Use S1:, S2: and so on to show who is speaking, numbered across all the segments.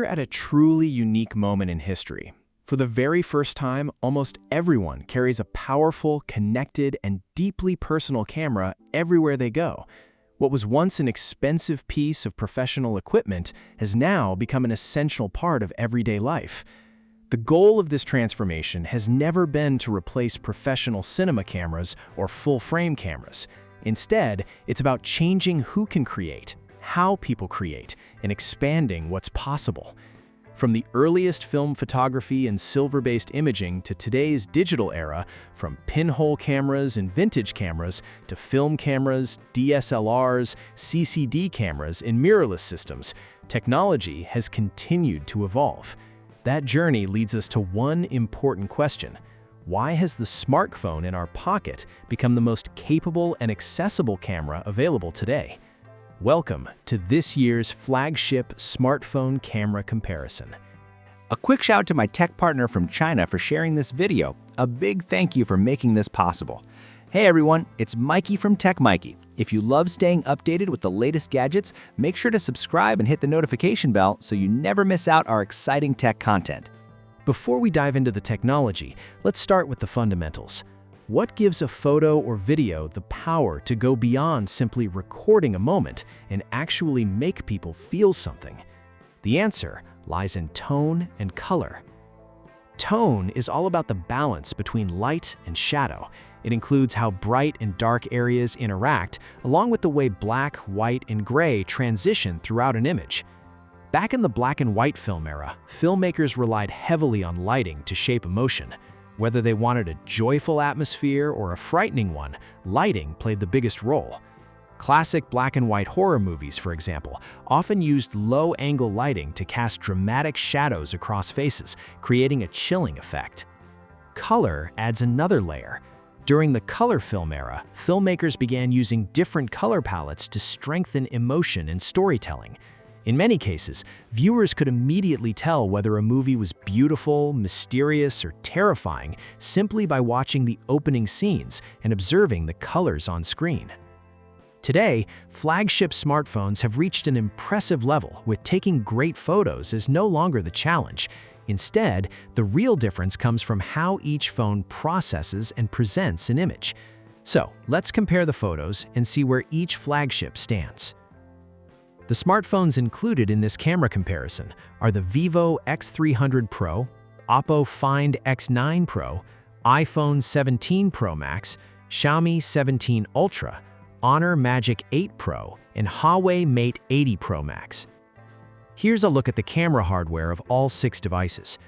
S1: We're at a truly unique moment in history. For the very first time, almost everyone carries a powerful, connected, and deeply personal camera everywhere they go. What was once an expensive piece of professional equipment has now become an essential part of everyday life. The goal of this transformation has never been to replace professional cinema cameras or full-frame cameras. Instead, it's about changing who can create, how people create, and expanding what's possible. From the earliest film photography and silver-based imaging to today's digital era, from pinhole cameras and vintage cameras to film cameras, DSLRs, CCD cameras, and mirrorless systems, technology has continued to evolve. That journey leads us to one important question. Why has the smartphone in our pocket become the most capable and accessible camera available today? Welcome to this year's Flagship Smartphone Camera Comparison.
S2: A quick shout out to my tech partner from China for sharing this video. A big thank you for making this possible. Hey everyone, it's Maiky from techmaiky. If you love staying updated with the latest gadgets, make sure to subscribe and hit the notification bell so you never miss out our exciting tech content.
S1: Before we dive into the technology, let's start with the fundamentals. What gives a photo or video the power to go beyond simply recording a moment and actually make people feel something? The answer lies in tone and color. Tone is all about the balance between light and shadow. It includes how bright and dark areas interact, along with the way black, white, and gray transition throughout an image. Back in the black and white film era, filmmakers relied heavily on lighting to shape emotion. Whether they wanted a joyful atmosphere or a frightening one, lighting played the biggest role. Classic black and white horror movies, for example, often used low-angle lighting to cast dramatic shadows across faces, creating a chilling effect. Color adds another layer. During the color film era, filmmakers began using different color palettes to strengthen emotion and storytelling. In many cases, viewers could immediately tell whether a movie was beautiful, mysterious, or terrifying simply by watching the opening scenes and observing the colors on screen. Today, flagship smartphones have reached an impressive level, with taking great photos is no longer the challenge. Instead, the real difference comes from how each phone processes and presents an image. So, let's compare the photos and see where each flagship stands. The smartphones included in this camera comparison are the Vivo X300 Pro, OPPO Find X9 Pro, iPhone 17 Pro Max, Xiaomi 17 Ultra, Honor Magic 8 Pro, and Huawei Mate 80 Pro Max. Here's a look at the camera hardware of all 6 devices.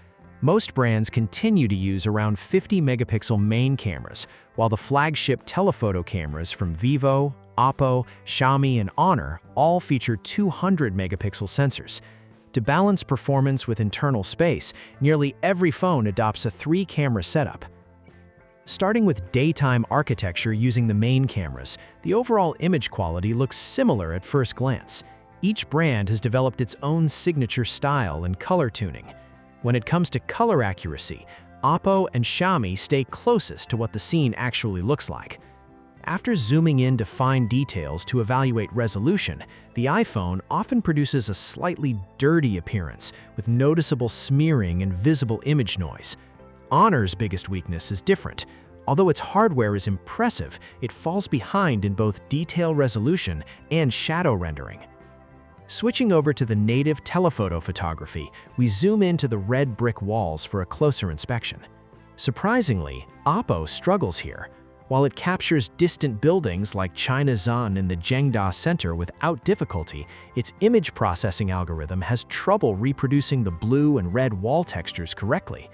S1: Most brands continue to use around 50-megapixel main cameras, while the flagship telephoto cameras from Vivo, OPPO, Xiaomi, and Honor all feature 200-megapixel sensors. To balance performance with internal space, nearly every phone adopts a 3-camera setup. Starting with daytime architecture using the main cameras, the overall image quality looks similar at first glance. Each brand has developed its own signature style and color tuning. When it comes to color accuracy, OPPO and Xiaomi stay closest to what the scene actually looks like. After zooming in to fine details to evaluate resolution, the iPhone often produces a slightly dirty appearance with noticeable smearing and visible image noise. Honor's biggest weakness is different. Although its hardware is impressive, it falls behind in both detail resolution and shadow rendering. Switching over to the native telephoto photography, we zoom into the red brick walls for a closer inspection. Surprisingly, OPPO struggles here. While it captures distant buildings like Chinazan in the Zhengda Center without difficulty, its image processing algorithm has trouble reproducing the blue and red wall textures correctly.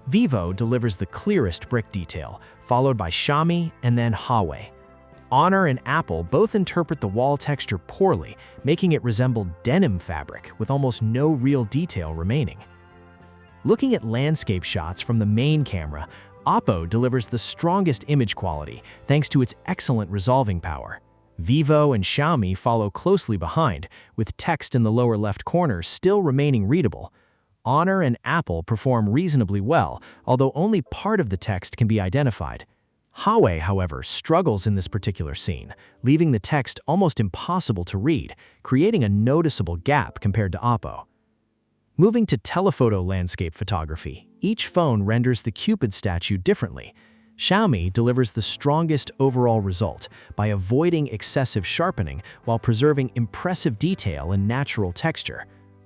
S1: Vivo delivers the clearest brick detail, followed by Xiaomi and then Huawei. Honor and Apple both interpret the wall texture poorly, making it resemble denim fabric with almost no real detail remaining. Looking at landscape shots from the main camera, OPPO delivers the strongest image quality thanks to its excellent resolving power. Vivo and Xiaomi follow closely behind, with text in the lower left corner still remaining readable. Honor and Apple perform reasonably well, although only part of the text can be identified. Huawei, however, struggles in this particular scene, leaving the text almost impossible to read, creating a noticeable gap compared to OPPO. Moving to telephoto landscape photography, each phone renders the Cupid statue differently. Xiaomi delivers the strongest overall result by avoiding excessive sharpening while preserving impressive detail and natural texture.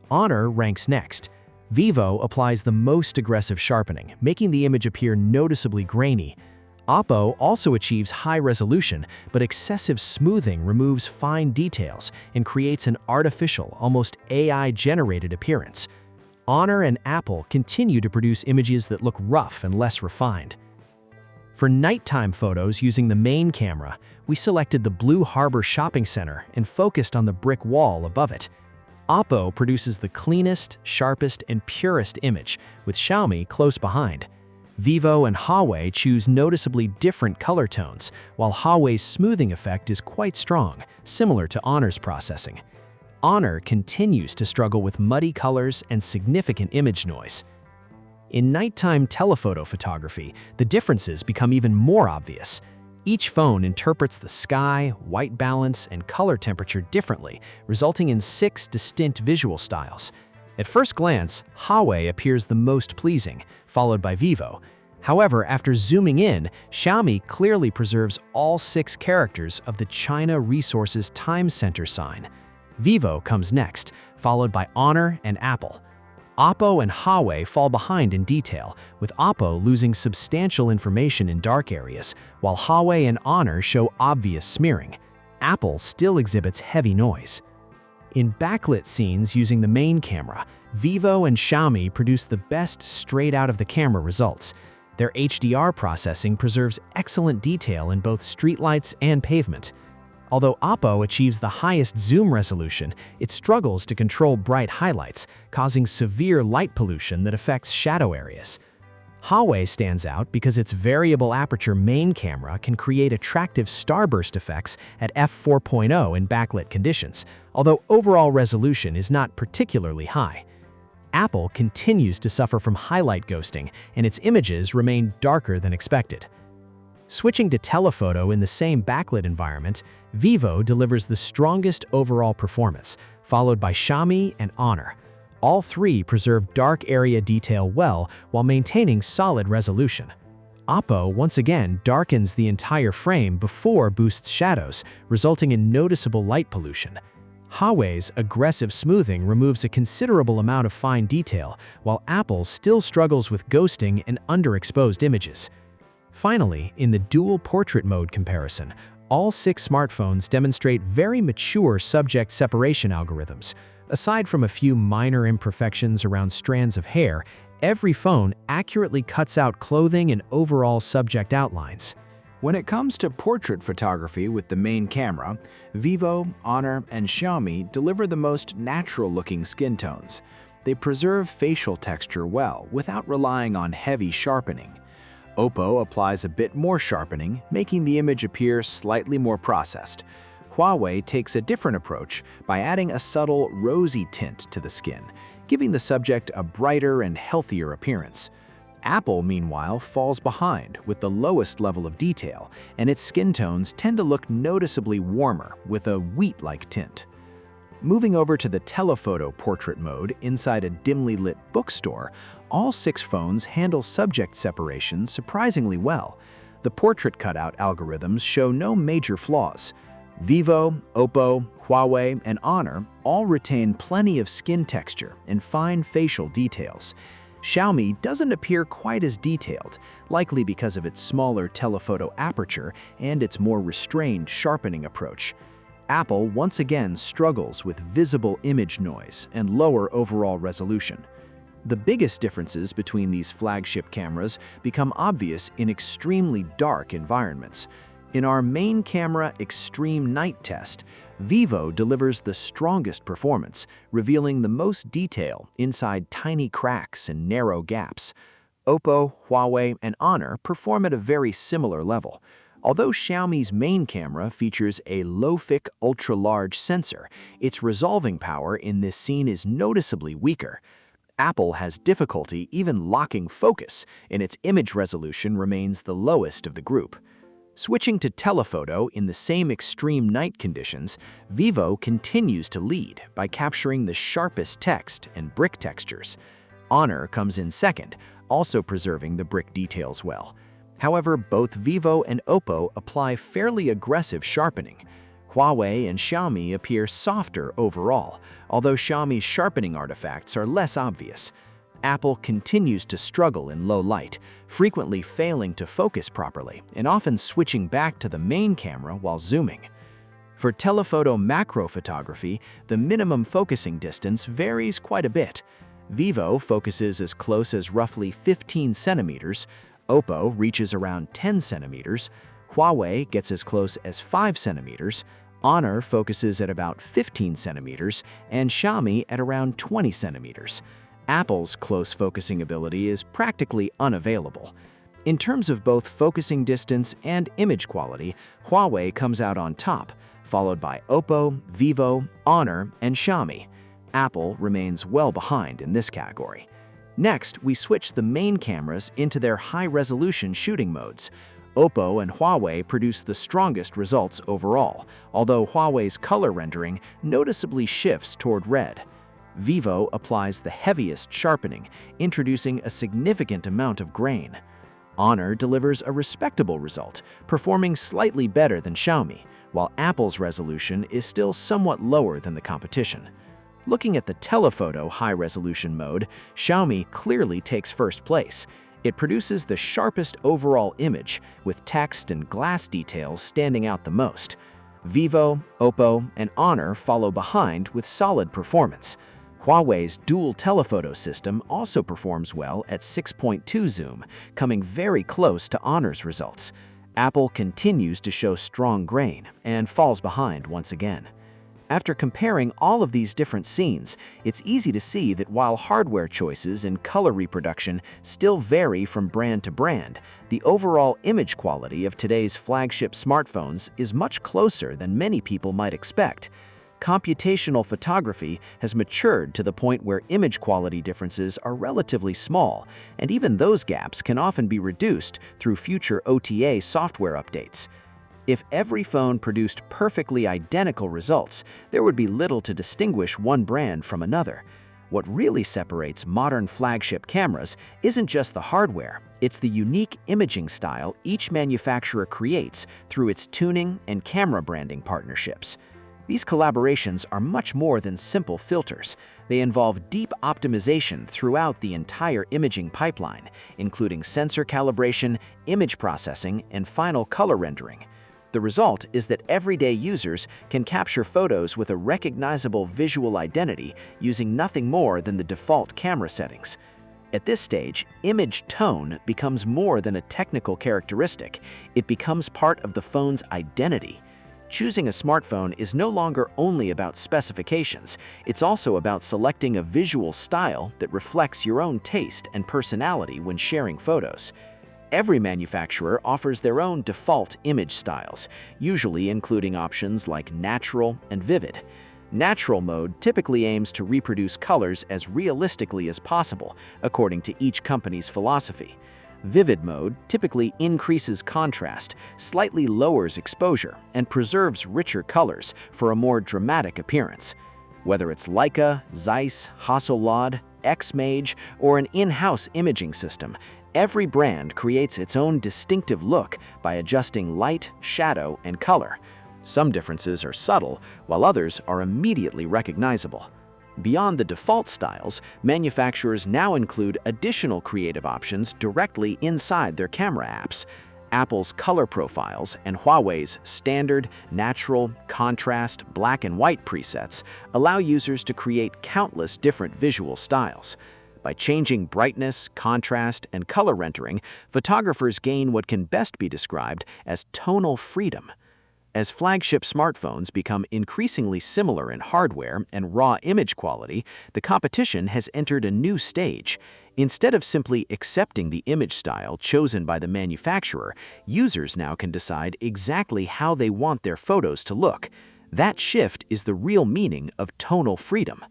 S1: Honor ranks next. Vivo applies the most aggressive sharpening, making the image appear noticeably grainy. OPPO also achieves high resolution, but excessive smoothing removes fine details and creates an artificial, almost AI-generated appearance. Honor and Apple continue to produce images that look rough and less refined. For nighttime photos using the main camera, we selected the Blue Harbor Shopping Center and focused on the brick wall above it. OPPO produces the cleanest, sharpest, and purest image, with Xiaomi close behind. Vivo and Huawei choose noticeably different color tones, while Huawei's smoothing effect is quite strong, similar to Honor's processing. Honor continues to struggle with muddy colors and significant image noise. In nighttime telephoto photography, the differences become even more obvious. Each phone interprets the sky, white balance, and color temperature differently, resulting in 6 distinct visual styles. At first glance, Huawei appears the most pleasing, followed by Vivo. However, after zooming in, Xiaomi clearly preserves all 6 characters of the China Resources Time Center sign. Vivo comes next, followed by Honor and Apple. OPPO and Huawei fall behind in detail, with OPPO losing substantial information in dark areas, while Huawei and Honor show obvious smearing. Apple still exhibits heavy noise. In backlit scenes using the main camera, Vivo and Xiaomi produce the best straight-out-of-the-camera results. Their HDR processing preserves excellent detail in both streetlights and pavement. Although OPPO achieves the highest zoom resolution, it struggles to control bright highlights, causing severe light pollution that affects shadow areas. Huawei stands out because its variable aperture main camera can create attractive starburst effects at f4.0 in backlit conditions, although overall resolution is not particularly high. Apple continues to suffer from highlight ghosting, and its images remain darker than expected. Switching to telephoto in the same backlit environment, Vivo delivers the strongest overall performance, followed by Xiaomi and Honor. All 3 preserve dark area detail well while maintaining solid resolution. OPPO once again darkens the entire frame before boosts shadows, resulting in noticeable light pollution. Huawei's aggressive smoothing removes a considerable amount of fine detail, while Apple still struggles with ghosting and underexposed images. Finally, in the dual portrait mode comparison, all 6 smartphones demonstrate very mature subject separation algorithms. Aside from a few minor imperfections around strands of hair, every phone accurately cuts out clothing and overall subject outlines.
S2: When it comes to portrait photography with the main camera, Vivo, Honor, and Xiaomi deliver the most natural-looking skin tones. They preserve facial texture well without relying on heavy sharpening. OPPO applies a bit more sharpening, making the image appear slightly more processed. Huawei takes a different approach by adding a subtle rosy tint to the skin, giving the subject a brighter and healthier appearance. Apple, meanwhile, falls behind with the lowest level of detail, and its skin tones tend to look noticeably warmer with a wheat-like tint. Moving over to the telephoto portrait mode inside a dimly lit bookstore, all 6 phones handle subject separation surprisingly well. The portrait cutout algorithms show no major flaws. Vivo, OPPO, Huawei, and Honor all retain plenty of skin texture and fine facial details. Xiaomi doesn't appear quite as detailed, likely because of its smaller telephoto aperture and its more restrained sharpening approach. Apple once again struggles with visible image noise and lower overall resolution. The biggest differences between these flagship cameras become obvious in extremely dark environments. In our main camera extreme night test, Vivo delivers the strongest performance, revealing the most detail inside tiny cracks and narrow gaps. OPPO, Huawei, and Honor perform at a very similar level. Although Xiaomi's main camera features a low-fic ultra-large sensor, its resolving power in this scene is noticeably weaker. Apple has difficulty even locking focus, and its image resolution remains the lowest of the group.
S1: Switching to telephoto in the same extreme night conditions, Vivo continues to lead by capturing the sharpest text and brick textures. Honor comes in second, also preserving the brick details well. However, both Vivo and OPPO apply fairly aggressive sharpening. Huawei and Xiaomi appear softer overall, although Xiaomi's sharpening artifacts are less obvious. Apple continues to struggle in low light, frequently failing to focus properly and often switching back to the main camera while zooming. For telephoto macro photography, the minimum focusing distance varies quite a bit. Vivo focuses as close as roughly 15 centimeters, OPPO reaches around 10 centimeters, Huawei gets as close as 5 centimeters, Honor focuses at about 15 centimeters, and Xiaomi at around 20 centimeters. Apple's close focusing ability is practically unavailable. In terms of both focusing distance and image quality, Huawei comes out on top, followed by OPPO, Vivo, Honor, and Xiaomi. Apple remains well behind in this category. Next, we switch the main cameras into their high-resolution shooting modes. OPPO and Huawei produce the strongest results overall, although Huawei's color rendering noticeably shifts toward red. Vivo applies the heaviest sharpening, introducing a significant amount of grain. Honor delivers a respectable result, performing slightly better than Xiaomi, while Apple's resolution is still somewhat lower than the competition. Looking at the telephoto high-resolution mode, Xiaomi clearly takes first place. It produces the sharpest overall image, with text and glass details standing out the most. Vivo, OPPO, and Honor follow behind with solid performance. Huawei's dual telephoto system also performs well at 6.2 zoom, coming very close to Honor's results. Apple continues to show strong grain and falls behind once again. After comparing all of these different scenes, it's easy to see that while hardware choices and color reproduction still vary from brand to brand, the overall image quality of today's flagship smartphones is much closer than many people might expect. Computational photography has matured to the point where image quality differences are relatively small, and even those gaps can often be reduced through future OTA software updates. If every phone produced perfectly identical results, there would be little to distinguish one brand from another. What really separates modern flagship cameras isn't just the hardware, it's the unique imaging style each manufacturer creates through its tuning and camera branding partnerships. These collaborations are much more than simple filters. They involve deep optimization throughout the entire imaging pipeline, including sensor calibration, image processing, and final color rendering. The result is that everyday users can capture photos with a recognizable visual identity using nothing more than the default camera settings. At this stage, image tone becomes more than a technical characteristic. It becomes part of the phone's identity. Choosing a smartphone is no longer only about specifications, it's also about selecting a visual style that reflects your own taste and personality when sharing photos. Every manufacturer offers their own default image styles, usually including options like natural and vivid. Natural mode typically aims to reproduce colors as realistically as possible, according to each company's philosophy. Vivid mode typically increases contrast, slightly lowers exposure, and preserves richer colors for a more dramatic appearance. Whether it's Leica, Zeiss, Hasselblad, Xmage, or an in-house imaging system, every brand creates its own distinctive look by adjusting light, shadow, and color. Some differences are subtle, while others are immediately recognizable. Beyond the default styles, manufacturers now include additional creative options directly inside their camera apps. Apple's color profiles and Huawei's standard, natural, contrast, black and white presets allow users to create countless different visual styles. By changing brightness, contrast, and color rendering, photographers gain what can best be described as tonal freedom. As flagship smartphones become increasingly similar in hardware and raw image quality, the competition has entered a new stage. Instead of simply accepting the image style chosen by the manufacturer, users now can decide exactly how they want their photos to look. That shift is the real meaning of tonal freedom.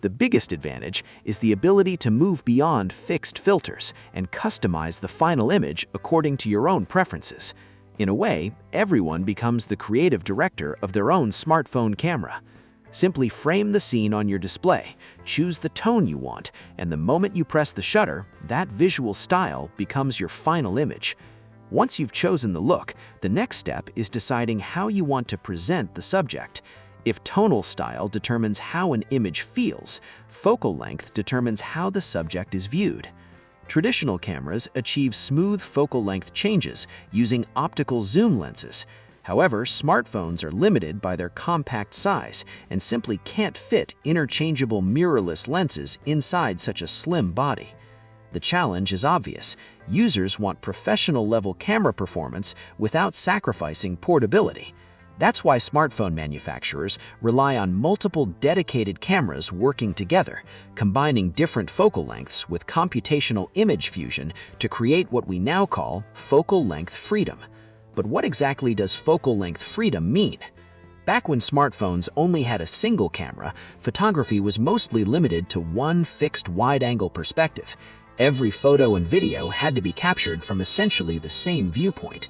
S1: The biggest advantage is the ability to move beyond fixed filters and customize the final image according to your own preferences.
S3: In a way, everyone becomes the creative director of their own smartphone camera. Simply frame the scene on your display, choose the tone you want, and the moment you press the shutter, that visual style becomes your final image. Once you've chosen the look, the next step is deciding how you want to present the subject. If tonal style determines how an image feels, focal length determines how the subject is viewed. Traditional cameras achieve smooth focal length changes using optical zoom lenses. However, smartphones are limited by their compact size and simply can't fit interchangeable mirrorless lenses inside such a slim body. The challenge is obvious. Users want professional-level camera performance without sacrificing portability. That's why smartphone manufacturers rely on multiple dedicated cameras working together, combining different focal lengths with computational image fusion to create what we now call focal length freedom. But what exactly does focal length freedom mean? Back when smartphones only had a single camera, photography was mostly limited to one fixed wide-angle perspective. Every photo and video had to be captured from essentially the same viewpoint.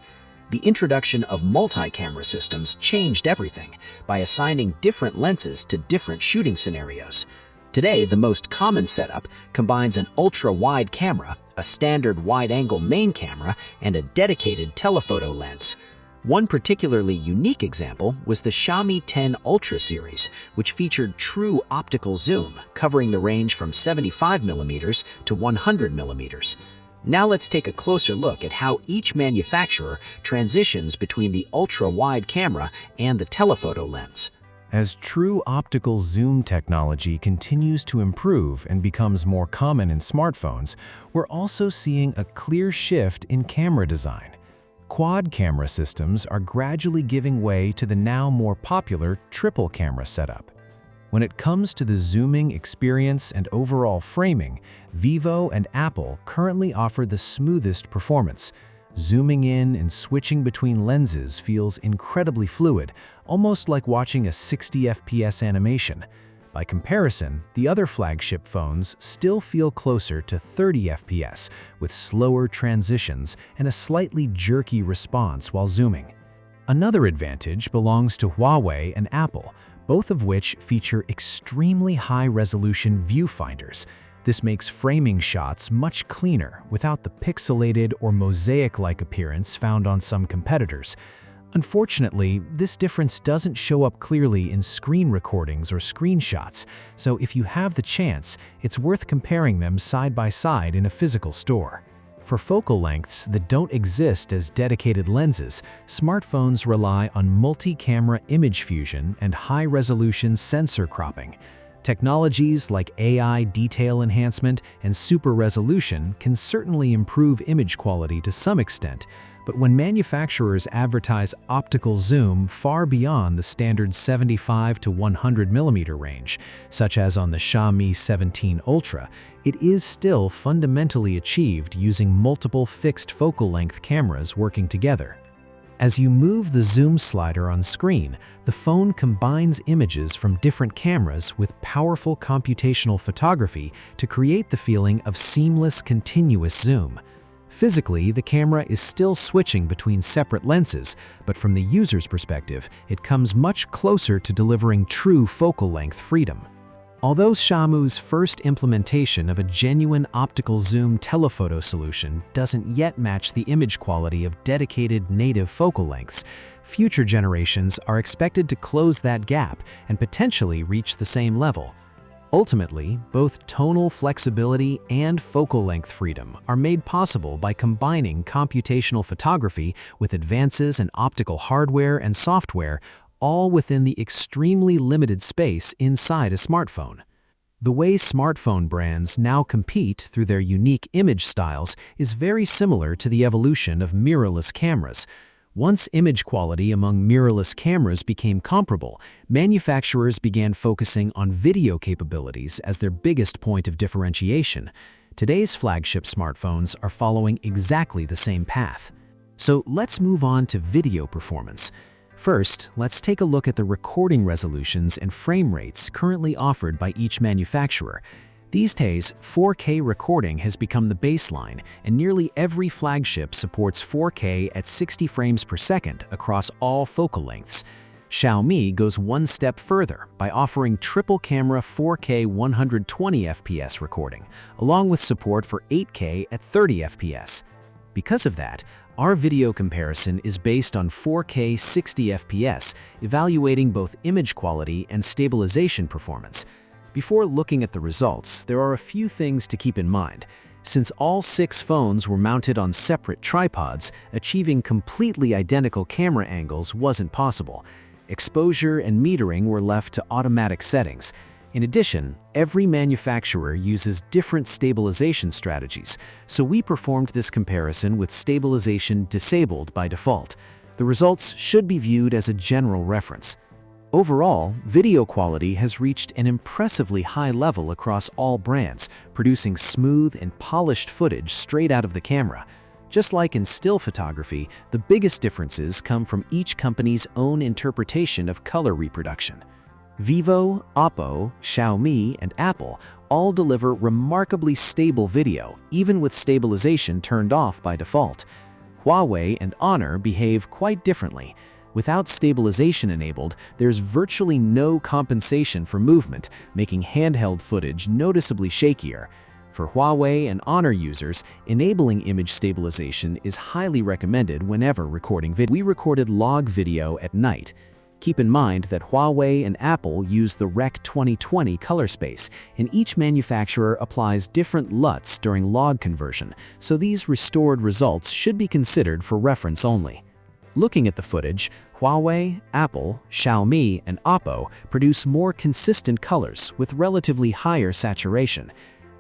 S3: The introduction of multi-camera systems changed everything by assigning different lenses to different shooting scenarios. Today, the most common setup combines an ultra-wide camera, a standard wide-angle main camera, and a dedicated telephoto lens. One particularly unique example was the Xiaomi 10 Ultra series, which featured true optical zoom, covering the range from 75mm to 100mm. Now let's take a closer look at how each manufacturer transitions between the ultra-wide camera and the telephoto lens.
S1: As true optical zoom technology continues to improve and becomes more common in smartphones, we're also seeing a clear shift in camera design. Quad camera systems are gradually giving way to the now more popular triple camera setup. When it comes to the zooming experience and overall framing, Vivo and Apple currently offer the smoothest performance. Zooming in and switching between lenses feels incredibly fluid, almost like watching a 60 FPS animation. By comparison, the other flagship phones still feel closer to 30 FPS, with slower transitions and a slightly jerky response while zooming. Another advantage belongs to Huawei and Apple, both of which feature extremely high-resolution viewfinders. This makes framing shots much cleaner without the pixelated or mosaic-like appearance found on some competitors. Unfortunately, this difference doesn't show up clearly in screen recordings or screenshots, so if you have the chance, it's worth comparing them side by side in a physical store. For focal lengths that don't exist as dedicated lenses, smartphones rely on multi-camera image fusion and high-resolution sensor cropping. Technologies like AI detail enhancement and super resolution can certainly improve image quality to some extent, but when manufacturers advertise optical zoom far beyond the standard 75 to 100mm range, such as on the Xiaomi 17 Ultra, it is still fundamentally achieved using multiple fixed focal length cameras working together. As you move the zoom slider on screen, the phone combines images from different cameras with powerful computational photography to create the feeling of seamless, continuous zoom. Physically, the camera is still switching between separate lenses, but from the user's perspective, it comes much closer to delivering true focal length freedom. Although Xiaomi's first implementation of a genuine optical zoom telephoto solution doesn't yet match the image quality of dedicated native focal lengths, future generations are expected to close that gap and potentially reach the same level. Ultimately, both tonal flexibility and focal length freedom are made possible by combining computational photography with advances in optical hardware and software, all within the extremely limited space inside a smartphone. The way smartphone brands now compete through their unique image styles is very similar to the evolution of mirrorless cameras. Once image quality among mirrorless cameras became comparable, manufacturers began focusing on video capabilities as their biggest point of differentiation. Today's flagship smartphones are following exactly the same path. So let's move on to video performance. First, let's take a look at the recording resolutions and frame rates currently offered by each manufacturer. These days, 4K recording has become the baseline, and nearly every flagship supports 4K at 60 frames per second across all focal lengths. Xiaomi goes one step further by offering triple-camera 4K 120 FPS recording, along with support for 8K at 30 FPS. Because of that, our video comparison is based on 4K 60 FPS, evaluating both image quality and stabilization performance. Before looking at the results, there are a few things to keep in mind. Since all 6 phones were mounted on separate tripods, achieving completely identical camera angles wasn't possible. Exposure and metering were left to automatic settings. In addition, every manufacturer uses different stabilization strategies, so we performed this comparison with stabilization disabled by default. The results should be viewed as a general reference. Overall, video quality has reached an impressively high level across all brands, producing smooth and polished footage straight out of the camera. Just like in still photography, the biggest differences come from each company's own interpretation of color reproduction. Vivo, OPPO, Xiaomi, and Apple all deliver remarkably stable video, even with stabilization turned off by default. Huawei and Honor behave quite differently. Without stabilization enabled, there's virtually no compensation for movement, making handheld footage noticeably shakier. For Huawei and Honor users, enabling image stabilization is highly recommended whenever recording video. We recorded log video at night. Keep in mind that Huawei and Apple use the Rec 2020 color space, and each manufacturer applies different LUTs during log conversion, so these restored results should be considered for reference only. Looking at the footage, Huawei, Apple, Xiaomi, and OPPO produce more consistent colors with relatively higher saturation.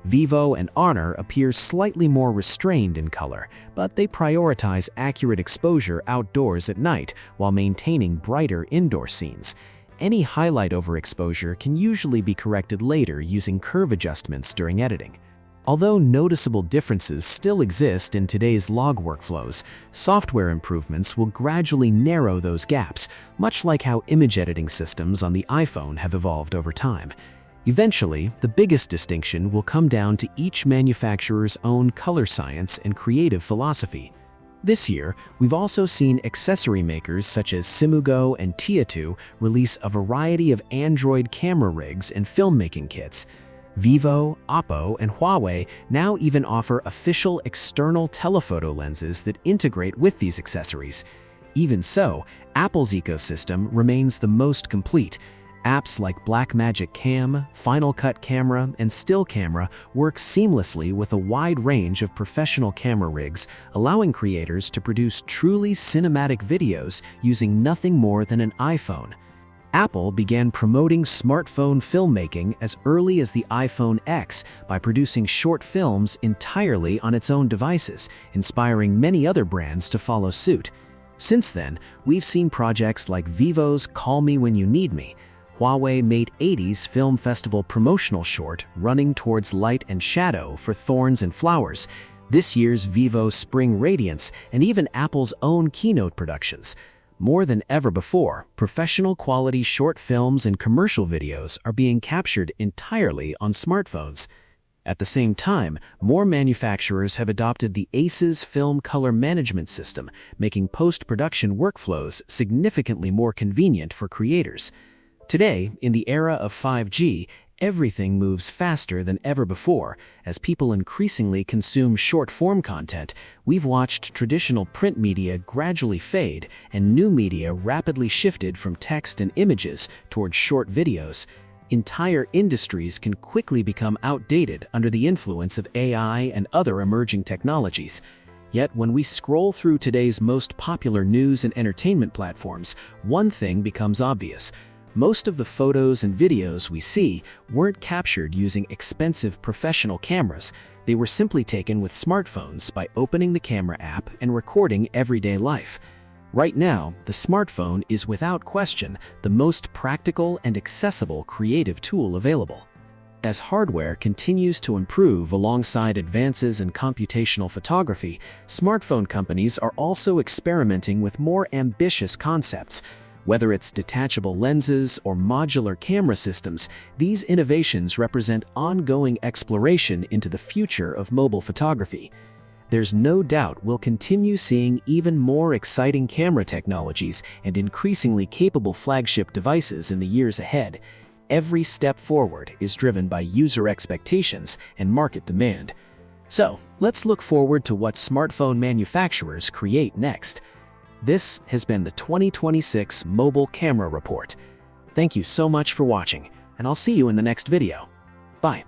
S1: Vivo and Honor appear slightly more restrained in color, but they prioritize accurate exposure outdoors at night while maintaining brighter indoor scenes. Any highlight overexposure can usually be corrected later using curve adjustments during editing. Although noticeable differences still exist in today's log workflows, software improvements will gradually narrow those gaps, much like how image editing systems on the iPhone have evolved over time. Eventually, the biggest distinction will come down to each manufacturer's own color science and creative philosophy. This year, we've also seen accessory makers such as Simugo and Tieto release a variety of Android camera rigs and filmmaking kits. Vivo, OPPO, and Huawei now even offer official external telephoto lenses that integrate with these accessories. Even so, Apple's ecosystem remains the most complete. Apps like Blackmagic Cam, Final Cut Camera, and Still Camera work seamlessly with a wide range of professional camera rigs, allowing creators to produce truly cinematic videos using nothing more than an iPhone. Apple began promoting smartphone filmmaking as early as the iPhone X by producing short films entirely on its own devices, inspiring many other brands to follow suit. Since then, we've seen projects like Vivo's Call Me When You Need Me, Huawei Mate 80's Film Festival promotional short Running Towards Light and Shadow for Thorns and Flowers, this year's Vivo Spring Radiance, and even Apple's own keynote productions. More than ever before, professional quality short films and commercial videos are being captured entirely on smartphones. At the same time, more manufacturers have adopted the ACES film color management system, making post-production workflows significantly more convenient for creators. Today, in the era of 5G, everything moves faster than ever before. As people increasingly consume short-form content, we've watched traditional print media gradually fade and new media rapidly shifted from text and images towards short videos. Entire industries can quickly become outdated under the influence of AI and other emerging technologies. Yet when we scroll through today's most popular news and entertainment platforms, one thing becomes obvious. Most of the photos and videos we see weren't captured using expensive professional cameras. They were simply taken with smartphones by opening the camera app and recording everyday life. Right now, the smartphone is without question the most practical and accessible creative tool available. As hardware continues to improve alongside advances in computational photography, smartphone companies are also experimenting with more ambitious concepts. Whether it's detachable lenses or modular camera systems, these innovations represent ongoing exploration into the future of mobile photography. There's no doubt we'll continue seeing even more exciting camera technologies and increasingly capable flagship devices in the years ahead. Every step forward is driven by user expectations and market demand. So, let's look forward to what smartphone manufacturers create next. This has been the 2026 Mobile Camera Report. Thank you so much for watching, and I'll see you in the next video. Bye.